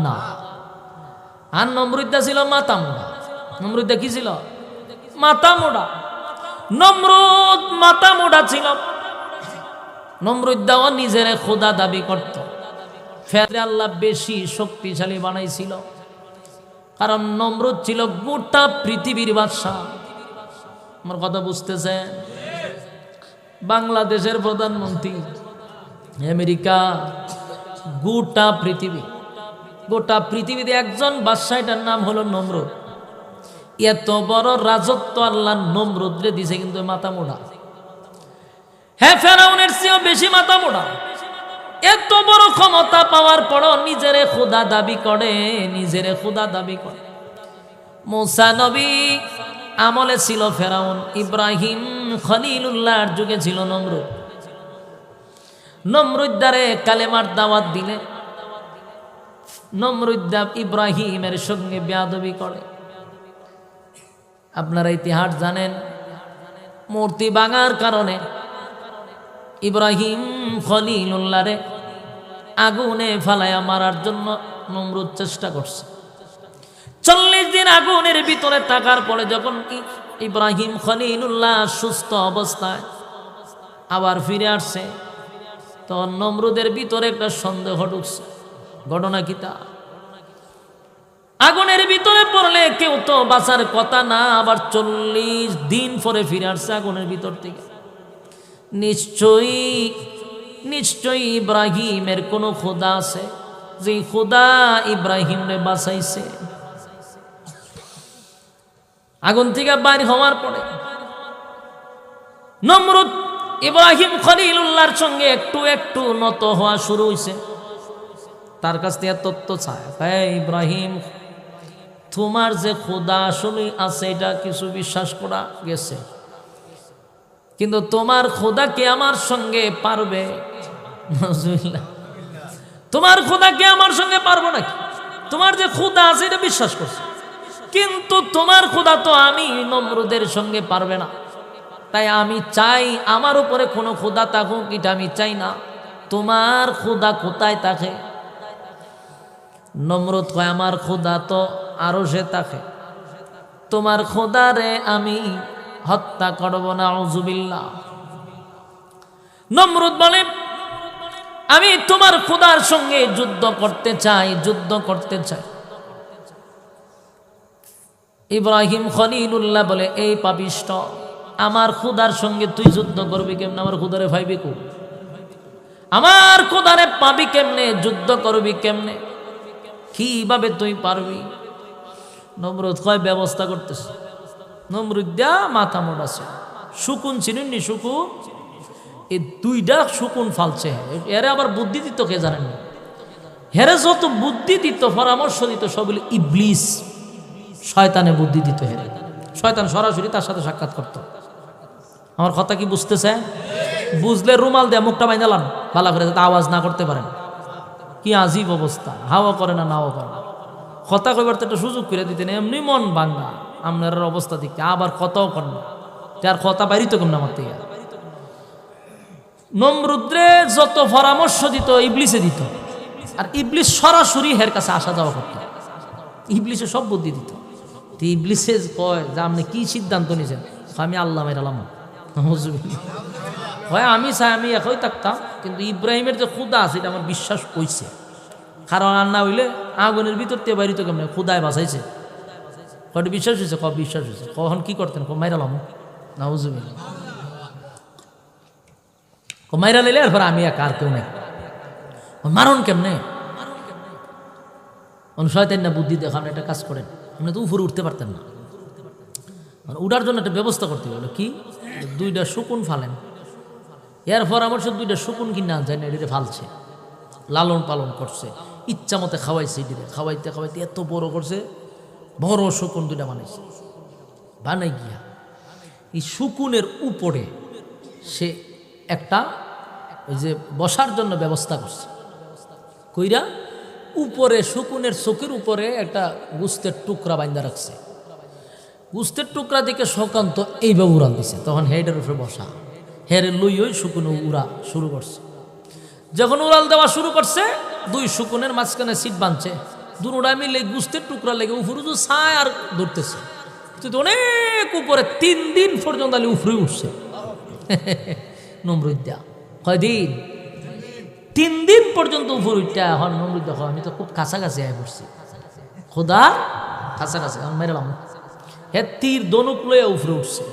S1: না। আর নমরুদ্দা ছিল মাথা মোড়া। নমরুদ্দা কি ছিল? মাথা মোড়া। নমরুদ মাথা মোড়া ছিল। নমরুদ্দাও নিজের খোদা দাবি করত। ফের আল্লাহ বেশি শক্তিশালী বানাইছিল, কারণ নমরুদ ছিল গোটা পৃথিবীর বাদশা। আমার কথা বুঝতেছে? বাংলাদেশের প্রধানমন্ত্রী, আমেরিকা, গোটা পৃথিবী, গোটা পৃথিবীতে একজন বাদশা, এটার নাম হলো নমরুদ। এত বড় রাজত্ব আল্লাহ নমরুদরে দিছে, কিন্তু মাথা মোড়া। হ্যাঁ, ফেরাউনের চেয়েও বেশি মাথা মোড়া। এত বড় ক্ষমতা পাওয়ার পরও নিজেরে খোদা দাবি করে, নিজেরে খোদা দাবি করে। মুসা নবী আমলে ছিল ফেরাউন, ইব্রাহিম খলিলুল্লাহর যুগে ছিল নমরুদ। নমরুদ্দারে কালেমার দাওয়াত দিলে নমরুদ্দা ইব্রাহিমের সঙ্গে বেয়াদবি করে। আপনারা ইতিহাস জানেন, মূর্তি ভাঙার কারণে ইব্রাহিম খলিলুল্লাহরে আগুনে ফালায়া মারার জন্য নমরুদ চেষ্টা করছে। 40 দিন আগুনের ভিতরে থাকার পরে যখন ইব্রাহিম খলিলুল্লাহ সুস্থ অবস্থায় আবার ফিরে আসছে, তখন নমরুদের ভিতরে একটা সন্দেহ ঢুকছে। ঘটনা কি তা? আগুনের ভিতরে পড়লে কেউ তো বাঁচার কথা না, আবার 40 দিন পরে ফিরে আসছে আগুনের ভিতর থেকে। নিশ্চয়ই ইব্রাহিমের কোন খোদা আছে, যে খোদা ইব্রাহিমরে বাঁচাইছে। আগুন থেকে বাইর হওয়ার পরে নমরুদ ইব্রাহিম খলিলুল্লাহর সঙ্গে একটু একটু নত হওয়া শুরু হয়েছে। তার কাছ থেকে তত্ত্ব চায়, হ্যাঁ ইব্রাহিম, তোমার যে খোদা আসলে আছে এটা কিছু বিশ্বাস করা গেছে, কিন্তু তোমার খোদা কে আমার সঙ্গে পারবে? তোমার খোদা কে আমার সঙ্গে পারবো নাকি? তোমার যে খোদা আছে এটা বিশ্বাস করছে, কিন্তু তোমার খোদা তো আমি নমরুদের সঙ্গে পারবে না। তাই আমি চাই আমার উপরে কোনো খোদা থাকুক, এটা আমি চাই না। তোমার খোদা কোথায় থাকে? নমরুদ কয়, আমার খোদা তো আরো সে থাকে, তোমার খোদারে আমি হত্যা করব না, আউযুবিল্লাহ। নমরুদ বলে, আমি তোমার খোদার সঙ্গে যুদ্ধ করতে চাই, যুদ্ধ করতে চাই। ইব্রাহিম খলিলুল্লাহ বলে, এই পাপিষ্ঠ, আমার খোদার সঙ্গে তুই যুদ্ধ করবি কেমনে? আমার খোদারে ভাইবি কো? আমার খোদারে পাবি কেমনে? যুদ্ধ করবি কেমনে? কিভাবে তুই পারবি? নমরুদ কয়, ব্যবস্থা করতেছে। নমরুদ দা মাথা মোড়াছে। শুকুন চিনুননি? শুকুন, এই 2টা শুকুন ফালছে। এরে আবার বুদ্ধি দিত কে জানেন? হেরে যত বুদ্ধি দিত, পরামর্শ দিত, সবগুলো ইবলিস, শয়তানে বুদ্ধি দিত। হেরে শয়তান সরাসরি তার সাথে সাক্ষাৎ করত। আমার কথা কি বুঝতেছে? বুঝলে রুমাল দিয়ে মুখটা বাইনালাম ভালো করে, যাতে আওয়াজ না করতে পারেন। কি আজীব অবস্থা, হাওয়া করে না, নাও করে না। কথা কইবার তো একটা সুযোগ করে দিতেন, এমনি মন ভাঙ্গা আপনার অবস্থা দেখতে, আবার কথাও করেন না, যার কথা বাইরিত কেমন আমার থেকে। নমরুদ্রে যত পরামর্শ দিত ইবলিসে দিত, আর ইবলিস সরাসরি হের কাছে আসা যাওয়া করত। ইবলিসে সব বুদ্ধি দিত। ইবলিসে কয় যে আপনি কি সিদ্ধান্ত নিয়েছেন? আমি আল্লাহ মেরালাম, হয় আমি চাই আমি একই থাকতাম, কিন্তু ইব্রাহিমের যে খুদা আছে এটা আমার বিশ্বাস কইছে। কারণ আর না হইলে আগুনের ভিতর থেকে বাইরিত কেমন? খুদায় বাঁচাইছে। কয়টা বিশ্বাস হয়েছে? কব বিশ্বাস হয়েছে। কখন কি করতেন? মাইরালাম না, হুজুবিল্লাহ। মাইরা লাইলে এরপর আমি এক আর কেউ নাই, মারণ কেমনে? শয়তান না বুদ্ধি দেখো, আপনি একটা কাজ করেন, আপনি তো উপরে উঠতে পারতেন না, উঠার জন্য একটা ব্যবস্থা করতে হবে। কি? 2টা শুকুন ফালেন। এরপর আমার সব 2টা শুকুন কিনা যায় না, এটিতে ফালছে, লালন পালন করছে, ইচ্ছা মতে খাওয়াইছে। এটিতে খাওয়াইতে খাওয়াইতে এত বড় করছে, বড় শুকুন 2টা বানাইছে। বানাই গিয়া এই শুকুনের উপরে সে একটা ওই যে বসার জন্য ব্যবস্থা করছে। কইরা উপরে শুকুনের চোখের উপরে একটা গুস্তের টুকরা বাইন্দা রাখছে। গুস্তের টুকরা দিকে সকান্ত এইভাবে উড়াল দিছে। তখন হেডের উপরে বসা, হেরে লই ওই শুকুন উড়া শুরু করছে। যখন উড়াল দেওয়া শুরু করছে, দুই শুকুনের মাঝখানে সিট বাঁধছে, দুটা মিলে গুস্তের টুকরা লেগে উপরে তো ছায় আর ধরতেছে, অনেক উপরে 3 দিন পর্যন্ত আলী উফরে উঠছে। নমরুদ্দা কয়দিন? 3 দিন পর্যন্ত উপরে উঠতে। এখন নমরুদ্দা আমি তো খুব কাছাকাছি আয় পড়ছি, খোদা কাছাকাছি মেরালাম। হে তীর দনুক লয়ে উফরে উঠছে,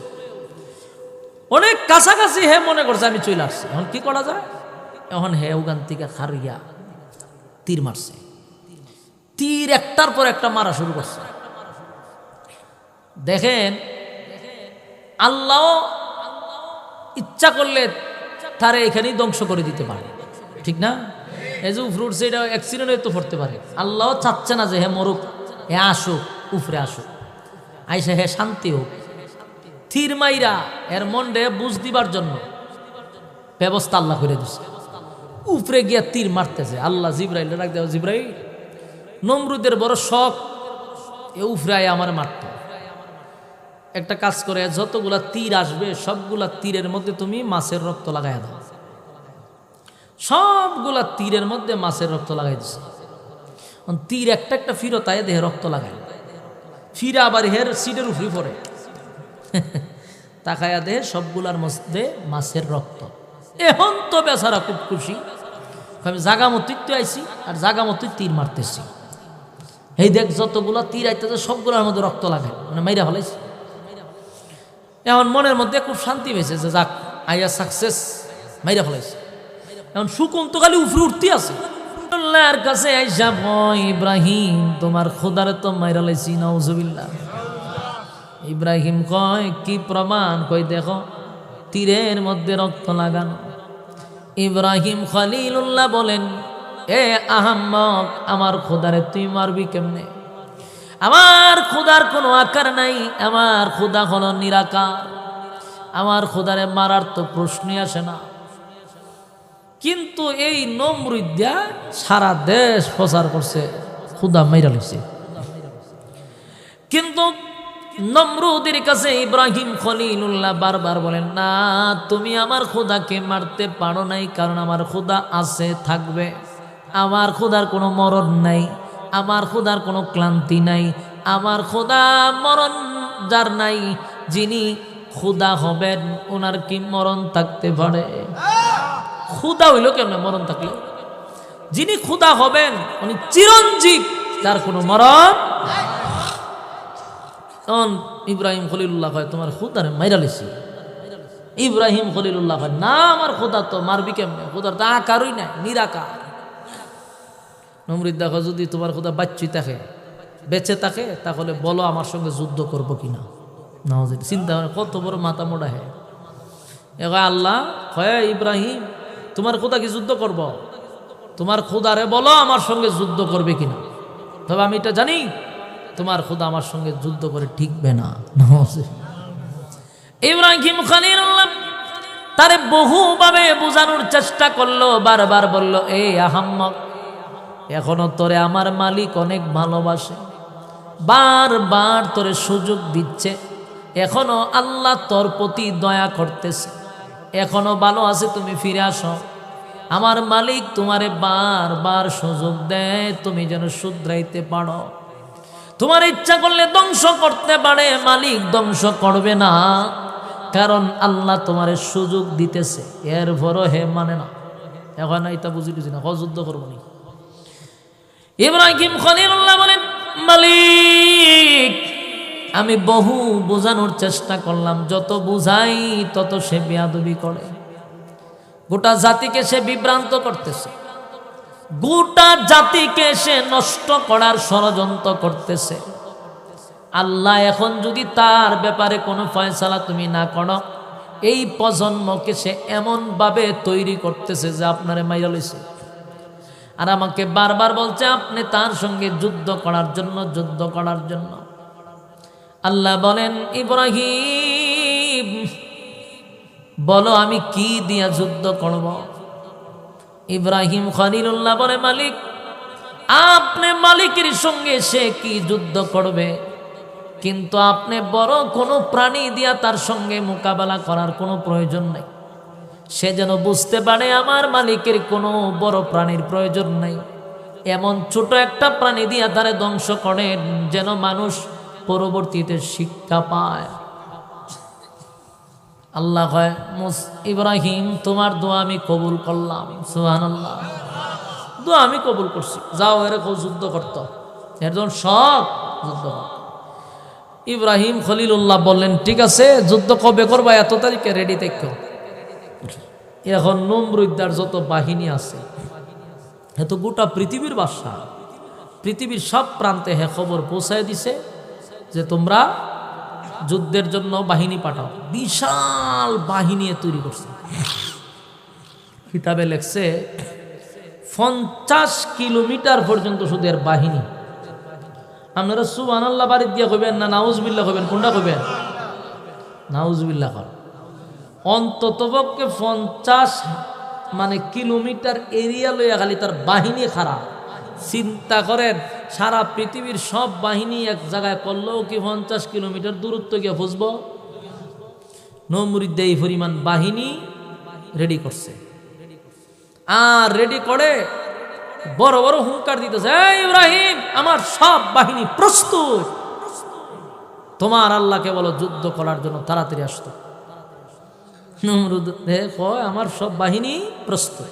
S1: অনেক কাছাকাছি। হে মনে করছে আমি চলে আসছি, এখন কি করা যায়? এখন হে ওখান থেকে খারিয়া তীর মারছে, তীর একটার পর একটা মারা শুরু করছে। দেখেন আল্লাহ ইচ্ছা করলে তারে এখানেই ধ্বংস করে দিতে পারে, ঠিক না? এই যে উফরে উঠছে, এটা অ্যাক্সিডেন্ট হয়ে তো পড়তে পারে। আল্লাহ চাচ্ছে না যে হে মরুক, হে আসুক, উফরে আসুক, আইসা হে শান্তি হোক। তীর মাইরা এর মনরে বুঝ দিবার জন্য ব্যবস্থা আল্লাহ করে দিছে। উপরে গিয়া তীর মারতেছে, আল্লাহ জিব্রাইল ডাক দেওয়া, জিব্রাইল নমরুদের বড় শখ এ উফরে আয় আমার মারত। একটা কাজ করে, যতগুলা তীর আসবে সবগুলা তীরের মধ্যে তুমি মাছের রক্ত লাগাই দাও। সবগুলা তীরের মধ্যে মাছের রক্ত লাগাই দিছে। তীর একটা একটা ফিরত আয় দেহে রক্ত লাগায়, ফিরে আবার হের সিটের উপরে পড়ে, তাকায়া দেহে সবগুলার মধ্যে মাছের রক্ত। এখন তো বেচারা খুব খুশি, আমি জাগা মতোই তো আইছি আর জাগা মতোই তীর মারতেছি। এই দেখ যতগুলা তীর আইতেছে সবগুলোর মধ্যে রক্ত লাগায়, মানে মাইরা ফেলাইছি। এখন মনের মধ্যে খুব শান্তি পেয়েছে যে যাক আইয়া সাকসেস, মাইরা ফেলাইছে। এখন শুকুন তো খালি উফরে উঠতে আছে। আল্লাহর কাছে আইসা ভয়, ইব্রাহিম তোমার খোদারে তো মাইরা লাইছি, নাউজুবিল্লাহ। ইব্রাহিম কয় কি প্রমাণ? কই দেখো তীরের মধ্যে রক্ত লাগানো। ইব্রাহিম খলিলুল্লাহ বলেন, এ আহাম্মক, আমার খোদারে তুই মারবি কেমনে? আমার খোদার কোনো আকার নাই, আমার খোদা হলো নিরাকার, আমার খোদারে মারার তো প্রশ্নই আসে না। কিন্তু এই নমরুদ্দা সারা দেশ প্রচার করছে খোদা মাইরা লইছে। কিন্তু নমরুদের কাছে ইব্রাহিম খলিলুল্লাহ বারবার বলেন, না তুমি আমার খোদাকে মারতে পারো নাই, কারণ আমার খোদা আছে, থাকবে। আমার খোদার কোনো মরণ নাই, আমার খোদার কোনো ক্লান্তি নাই, আমার খোদা মরণ যার নাই, যিনি খোদা হবেন ওনার কি মরণ থাকতে পারে? খোদা হইল কেমনে মরণ থাকলে? যিনি খোদা হবেন উনি চিরঞ্জীব, যার কোনো মরণ। তখন ইব্রাহিম খলিলুল্লাহ কয় তোমার খোদারে মাইরা লেছি। ইব্রাহিম খলিলুল্লাহ কয় না, আমার খোদা তো মারবি কেমনে? খোদার তো আকারই নাই, নিরাকার। নমরুদ দেখো যদি তোমার খোদা বাচ্চুই থাকে, বেঁচে থাকে, তাহলে বলো আমার সঙ্গে যুদ্ধ করবো কিনা। না চিন্তা করে কত বড় মাথা মোটা। হ্যাঁ এবার আল্লাহ কয় ইব্রাহিম তোমার খোদা কি যুদ্ধ করব? তোমার খোদারে বলো আমার সঙ্গে যুদ্ধ করবে কিনা। তবে আমি এটা জানি তোমার খোদা আমার সঙ্গে যুদ্ধ করে ঠিকবে না। ইব্রাহিম খলিলুল্লাহ তারে বহুভাবে বোঝানোর চেষ্টা করলো, বারবার বলল, এ আহাম্মক, এখনো তোরে আমার মালিক অনেক ভালোবাসে, বারবার তোরে সুযোগ দিচ্ছে, এখনো আল্লাহ তোর প্রতি দয়া করতেছে, এখনো ভালো আছে, তুমি ফিরে আসো। আমার মালিক তোমারে বারবার সুযোগ দেয়, তুমি যেন শুধরাইতে পারো। তোমার ইচ্ছা করলে ধ্বংস করতে পারে, মালিক ধ্বংস করবে না, কারণ আল্লাহ তোমারে সুযোগ দিতেছে। এরপরও হে মানে না, এখন এটা বুঝি না, যুদ্ধ করবো নি। ইব্রাহিম খলিলুল্লাহ বলেন, মালিক আমি বহু বোঝানোর চেষ্টা করলাম, যত বুঝাই তত সে বেয়াদবি করে, গোটা জাতিকে সে বিভ্রান্ত করতেছে, গোটা জাতিকে সে নষ্ট করার ষড়যন্ত্র করতেছে। আল্লাহ এখন যদি তার ব্যাপারে কোনো ফয়সালা তুমি না করো, এই প্রজন্মকে সে এমনভাবে তৈরি করতেছে যে আপনারে মাইরা লইছে। আর আমাকে বারবার বলছে আপনি তার সঙ্গে যুদ্ধ করার জন্য, যুদ্ধ করার জন্য। আল্লাহ বলেন, ইব্রাহিম বলো আমি কি দিয়া যুদ্ধ করব? ইব্রাহিম খলিলুল্লাহ বলে, মালিক আপনি মালিকের সঙ্গে সে কি যুদ্ধ করবে, কিন্তু আপনি বড় কোনো প্রাণী দিয়া তার সঙ্গে মোকাবেলা করার কোনো প্রয়োজন নাই। সে যেন বুঝতে পারে আমার মালিকের কোনো বড় প্রাণীর প্রয়োজন নাই, এমন ছোট একটা প্রাণী দিয়া তারে ধ্বংস করেন যেন মানুষ পরবর্তীতে শিক্ষা পায়। আল্লাহ কয় ইব্রাহিম তোমার দোয়া আমি কবুল করলাম। সুবহানাল্লাহ, দোয়া আমি কবুল করছি, যাও এরকম যুদ্ধ করত, এর জন্য সব যুদ্ধ করত। ইব্রাহিম খলিলুল্লাহ বললেন ঠিক আছে যুদ্ধ কবে করবা, এত তারিখে রেডি থেকো। এখন নমরুদ্দার যত বাহিনী আছে এত গোটা পৃথিবীর বাদশা, পৃথিবীর সব প্রান্তে হে খবর পৌঁছায় দিছে যে তোমরা যুদ্ধের জন্য বাহিনী পাঠাও। বিশাল বাহিনী তৈরি করছে। কিতাবে লেখছে 50 কিলোমিটার পর্যন্ত শুধু এর বাহিনী। আপনারা সুবহানাল্লাহ বাড়ি দিয়া কইবেন না নাউজুবিল্লাহ কইবেন? কোনটা কইবেন? নাউজুবিল্লাহ কর। অন্ততপক্ষে 50 কিলোমিটার এরিয়া লইয়া খালি তার বাহিনী খারাপ। চিন্তা করেন সারা পৃথিবীর সব বাহিনী এক জায়গায় করলেও কি 50 কিলোমিটার দূরত্ব গিয়ে বুঝব? নমরুদ এই পরিমাণ বাহিনী রেডি করছে। আর রেডি করে বড় বড় হুঙ্কার দিতেছে, ইব্রাহিম আমার সব বাহিনী প্রস্তুত, তোমার আল্লাহকে বলো যুদ্ধ করার জন্য তাড়াতাড়ি আসতো। নমরুদ কয় আমার সব বাহিনী প্রস্তুত,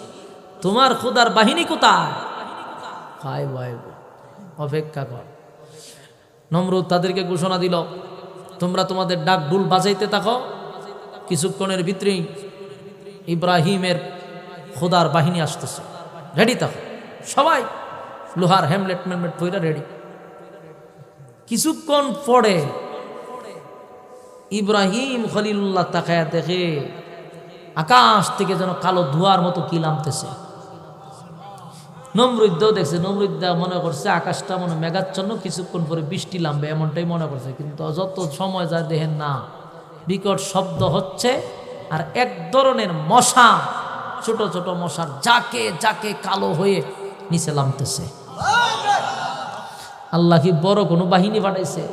S1: তোমার খোদার বাহিনী কোথায়? অপেক্ষা কর। নমরুদ তাদেরকে ঘোষণা দিল তোমরা তোমাদের ডাক ডুল বাজাইতে থাকো, কিছুক্ষণের ভিতরেই ইব্রাহিমের খোদার বাহিনী আসতেছে, রেডি থাকো সবাই, লোহার হেমলেট পইরা রেডি। কিছুক্ষণ পরে ইব্রাহিম খলিলুল্লাহ তাকায়া দেখে আকাশ থেকে যেন কালো ধোঁয়ার মতো কি নামতেছে। নমরুদ্দাও দেখছে, নমরুদ্দা মনে করছে আকাশটা মনে মেঘাচ্ছন্ন, কিছুক্ষণ পরে বৃষ্টি নামবে এমনটাই মনে করছে। কিন্তু যত সময় যায় দেখেন না, বিকট শব্দ হচ্ছে আর এক ধরনের মশা, ছোট ছোট মশার যাকে যাকে কালো হয়ে নিচে নামতেছে। আল্লাহ কি বড় কোনো বাহিনী পাঠাইছে?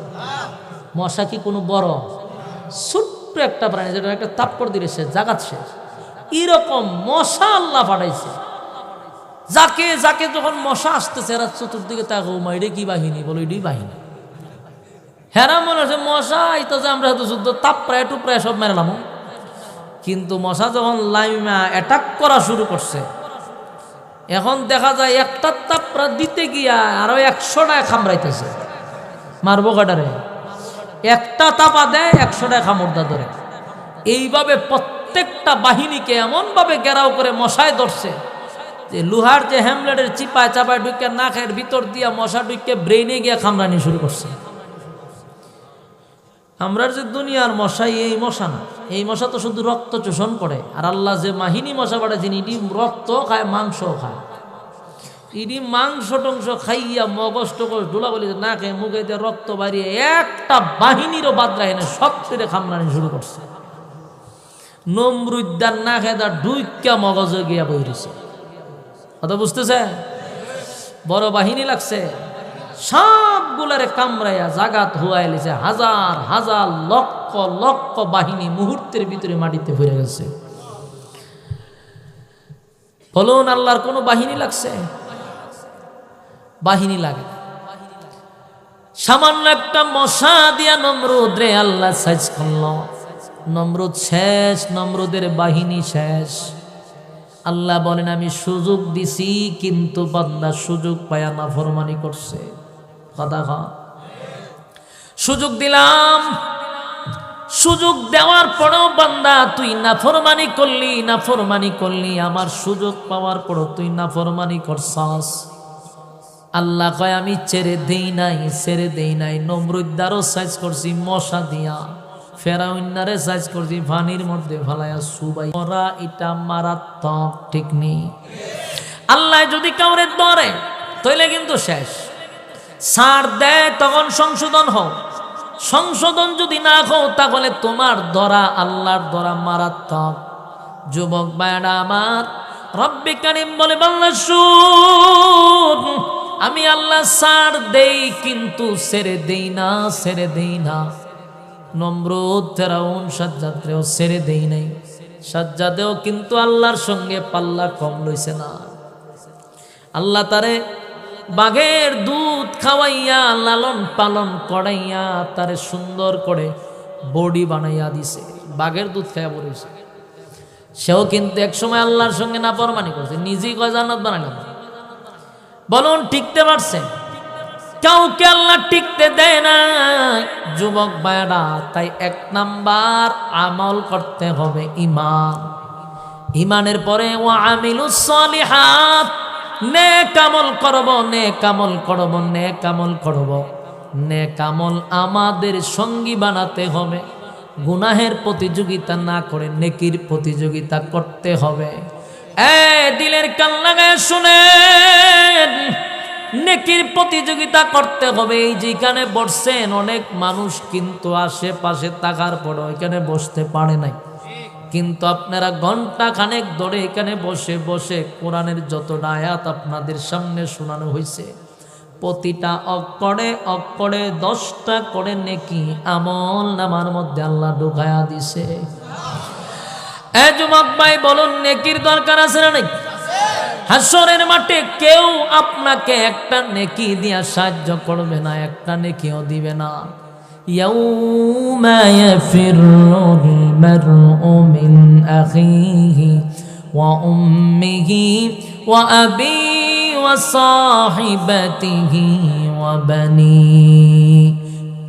S1: মশা কি কোনো বড়? ছোট্ট একটা প্রাণী যেটা একটা তাপ্পড় দিলে সে জাগাচ্ছে, এরকম মশা আল্লাহ পাঠাইছে। যাকে যাকে যখন মশা আসতেছে এরা চতুর্দিকে তাকো, এটা কি বাহিনী? বলো এটাই বাহিনী। হেরা মনে হচ্ছে মশা এটা যে আমরা হয়তো যুদ্ধ তাপ্রায় টুপ্রায় সব মেরালাম, কিন্তু মশা যখন লাইমা অ্যাটাক করা শুরু করছে, এখন দেখা যায় একটা তাপড়া দিতে গিয়া আরো 100টায় খামড়াইতেছে। মারবো কাটারে একটা তাপা দেয় 100টায় খামড়দা ধরে। এইভাবে প্রত্যেকটা বাহিনীকে এমন ভাবে ঘেরাও করে মশায় ধরছে যে লোহার যে হ্যামলেটের চিপায় চাপায় ঢুকে নাকের ভিতর দিয়া মশা ঢুকে ব্রেইনে গিয়া খামড়ানি শুরু করছে। আমরার যে দুনিয়ার মশাই এই মশা না, এই মশা তো শুধু রক্ত চোষণ করে। আর আল্লাহ যে মাহিনী মশা পাঠাচ্ছেন এটি রক্ত খায়, মাংস খায়। এটি মাংস টংস খাইয়া মগজ টগজ ডোলা বলি না খেয়ে মুখে দিয়ে রক্ত বাড়িয়ে একটা বাহিনীরও বাদ রাখে না, সব থেকে খামড়ানি শুরু করছে। নমরুদ্দার না খেয়ে তার ডুইকা মগজে গিয়া বইরেছে। কথা বুঝতেছে? বড় বাহিনী লাগছে, সবগুলারে কামড়াইয়া জাগাত হুয়াই লিছে। হাজার হাজার লক্ষ লক্ষ বাহিনী মুহূর্তের ভিতরে মাটিতে ভরে গেছে। বলুন আল্লাহর কোন বাহিনী লাগছে? বাহিনী লাগে। সামান্য একটা মশা দিয়া নমরুদ রে আল্লাহ সাইজ করল। নমরুদ শেষ, নমরুদের বাহিনী শেষ। আল্লাহ বলেন আমি সুযোগ দিছি, কিন্তু বান্দা সুযোগ পায়া নাফরমানি করছে। কথা কন, সুযোগ দিলাম, সুযোগ দেওয়ার পরেও বান্দা তুই নাফরমানি করলি, নাফরমানি করলি। আমার সুযোগ পাওয়ার পরও তুই নাফরমানি করছস। আল্লাহ কয় আমি ছেড়ে দেই নাই, ছেড়ে দেই নাই। নমরুদ্দারও সাইজ করছি মশা দিয়া, ফেরাউন্নারে সাইজ করছি পানির মধ্যে ফালাইয়া সুবাই। ওরা এটা মারাত্মক, ঠিক নেই? আল্লাহ যদি কাউরে ধরে তাইলে কিন্তু শেষ। ছাড় দেয় তখন সংশোধন হও, সংশোধন যদি না হও তাহলে তোমার ধরা আল্লাহর ধরা মারাত্মক। যুবক ভাইরা আমার, রব্বে কারীম বলে বাংলা শুন, আমি আল্লাহ ছাড় দেই কিন্তু ছেড়ে দেই না, ছেড়ে দেই না। নমরুদ ফেরাউন সাজ্জাদরেও ছেড়ে দেই নাই। সাজ্জাদেও কিন্তু আল্লাহর সঙ্গে পাল্লা কম লইছে না। আল্লাহ তারে বাঘের দুধ খাওয়াইয়া লালন পালন করাইয়া তারে সুন্দর করে বডি বানাইয়া দিছে, বাঘের দুধ খাইয়া বলেছে। সেও কিন্তু একসময় আল্লাহর সঙ্গে নাফরমানি করছে, নিজেই কয় জান্নাত বানাইলাম। বলুন টিকতে পারছে? কাউকে আল্লাহ টিকতে দেয় না যুবক ভাইরা। তাই 1 নাম্বার আমল করতে হবে ঈমান। ঈমানের পরে ওয়া আমিলুস সলিহাত, নেক আমল করব, নেক আমল করব, নেক আমল করব। নেক আমল আমাদের সঙ্গী বানাতে হবে। গুনাহের প্রতিযোগিতা না করে নেকির প্রতিযোগিতা করতে হবে। দিলের কান লাগায় শুনেন, নেকির প্রতিযোগিতা করতে হবে। এই যেখানে বসছেন অনেক মানুষ কিন্তু আশেপাশে থাকার পর এখানে বসতে পারে নাই, কিন্তু আপনারা ঘন্টা খানেক ধরে এখানে বসে বসে কোরআনের যত আয়াত আপনাদের সামনে শোনানো হয়েছে, প্রতিটা অক্ষরে অক্ষরে 10টা করে নেকি আমল নামার মধ্যে আল্লাহ ঢুকায়া দিছে। যুবক ভাই বলুন নেকির দরকার আছে না নাই? হাসরের মাঠে কেউ আপনাকে একটা নেকি দিয়া সাহায্য করবে না, একটা নেকিও দিবে না। ইয়াউমা ইয়াফিরুল মারউ মিন আখিহি ওয়া উম্মিহি ওয়া আবিহি ওয়া সাহিবাতিহি ওয়া বানি।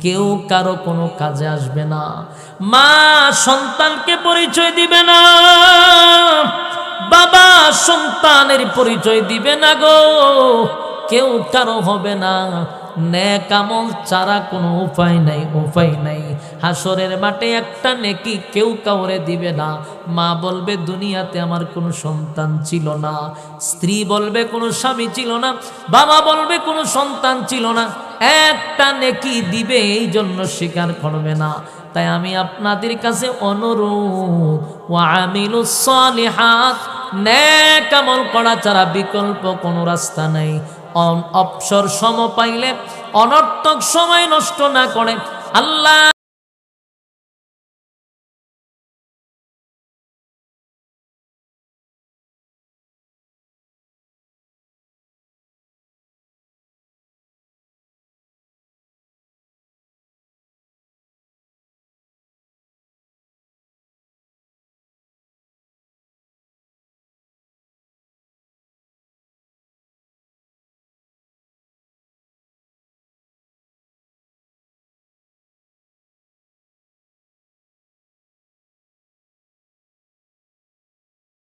S1: কেউ কারো কোনো কাজে আসবে না। মা সন্তানকে পরিচয় দিবে না, বাবা সন্তানের পরিচয় দিবে না গো, কেউ কারো হবে না। নেক আমল ছাড়া কোনো উপায় নাই, উপায় নাই। হাসরের মাঠে একটা নেকি কেউ কাউরে দিবে না। মা বলবে দুনিয়াতে আমার কোনো সন্তান ছিল না, স্ত্রী বলবে কোনো স্বামী ছিল না, বাবা বলবে কোনো সন্তান ছিল না। একটা নেকি দিবে, এই জন্য স্বীকার করবে না। তাই আমি আপনাদের কাছে অনুরোধ, ওয়া আমিলুস সলিহাত, নেক আমল করা ছাড়া বিকল্প কোনো রাস্তা নাই। অবসর সময় পাইলে অনর্থক সময় নষ্ট না করে আল্লাহ